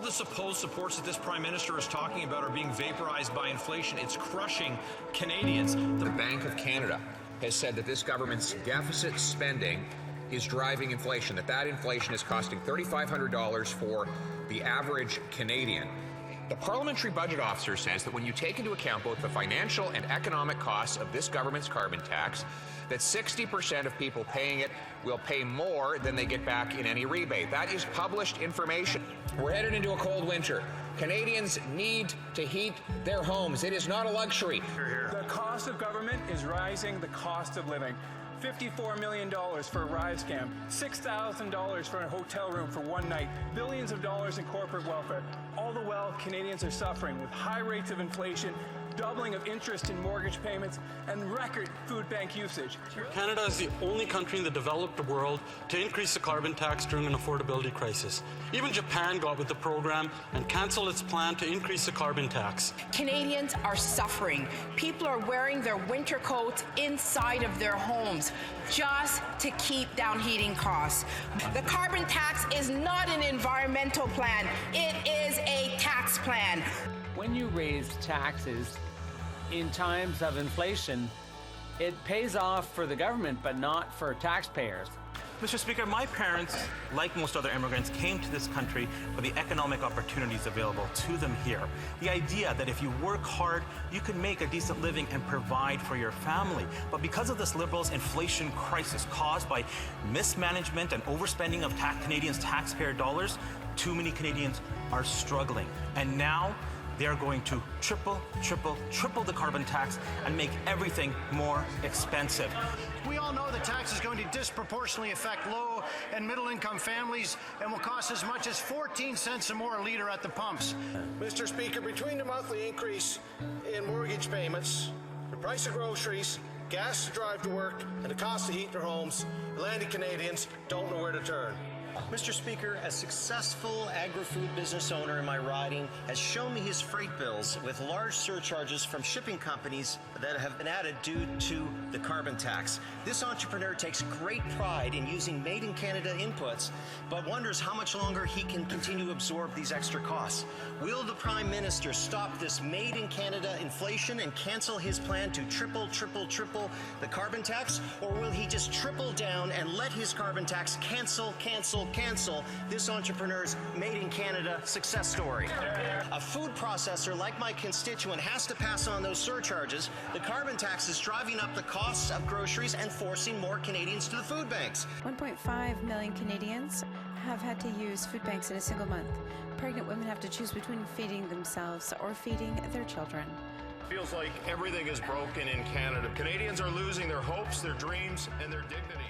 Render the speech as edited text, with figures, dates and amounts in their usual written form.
The supposed supports that this Prime Minister is talking about are being vaporized by inflation. It's crushing Canadians. The Bank of Canada has said that this government's deficit spending is driving inflation, that inflation is costing $3,500 for the average Canadian. The Parliamentary Budget Officer says that when you take into account both the financial and economic costs of this government's carbon tax, that 60% of people paying it will pay more than they get back in any rebate. That is published information. We're headed into a cold winter. Canadians need to heat their homes. It is not a luxury. The cost of government is rising the cost of living. $54 million for a rise camp, $6,000 for a hotel room for one night, billions of dollars in corporate welfare. All the while, Canadians are suffering with high rates of inflation, doubling of interest in mortgage payments, and record food bank usage. Canada is the only country in the developed world to increase the carbon tax during an affordability crisis. Even Japan got with the program and canceled its plan to increase the carbon tax. Canadians are suffering. People are wearing their winter coats inside of their homes just to keep down heating costs. The carbon tax is not an environmental plan. It is a tax plan. When you raise taxes in times of inflation, it pays off for the government, but not for taxpayers. Mr. Speaker, my parents, like most other immigrants, came to this country for the economic opportunities available to them here. The idea that if you work hard, you can make a decent living and provide for your family. But because of this Liberals' inflation crisis caused by mismanagement and overspending of Canadians' taxpayer dollars, too many Canadians are struggling. And now, they're going to triple the carbon tax and make everything more expensive. We all know the tax is going to disproportionately affect low and middle income families and will cost as much as 14 cents or more a litre at the pumps. Mr. Speaker, between the monthly increase in mortgage payments, the price of groceries, gas to drive to work, and the cost to heat their homes, landed Canadians don't know where to turn. Mr. Speaker, a successful agri-food business owner in my riding has shown me his freight bills with large surcharges from shipping companies that have been added due to the carbon tax. This entrepreneur takes great pride in using made-in-Canada inputs, but wonders how much longer he can continue to absorb these extra costs. Will the Prime Minister stop this made-in-Canada inflation and cancel his plan to triple the carbon tax? Or will he just triple down and let his carbon tax cancel this entrepreneur's made-in-Canada success story? A food processor like my constituent has to pass on those surcharges. The carbon tax is driving up the costs of groceries and forcing more Canadians to the food banks. 1.5 million Canadians have had to use food banks in a single month. Pregnant women have to choose between feeding themselves or feeding their children. Feels like everything is broken in Canada. Canadians are losing their hopes, their dreams, and their dignity.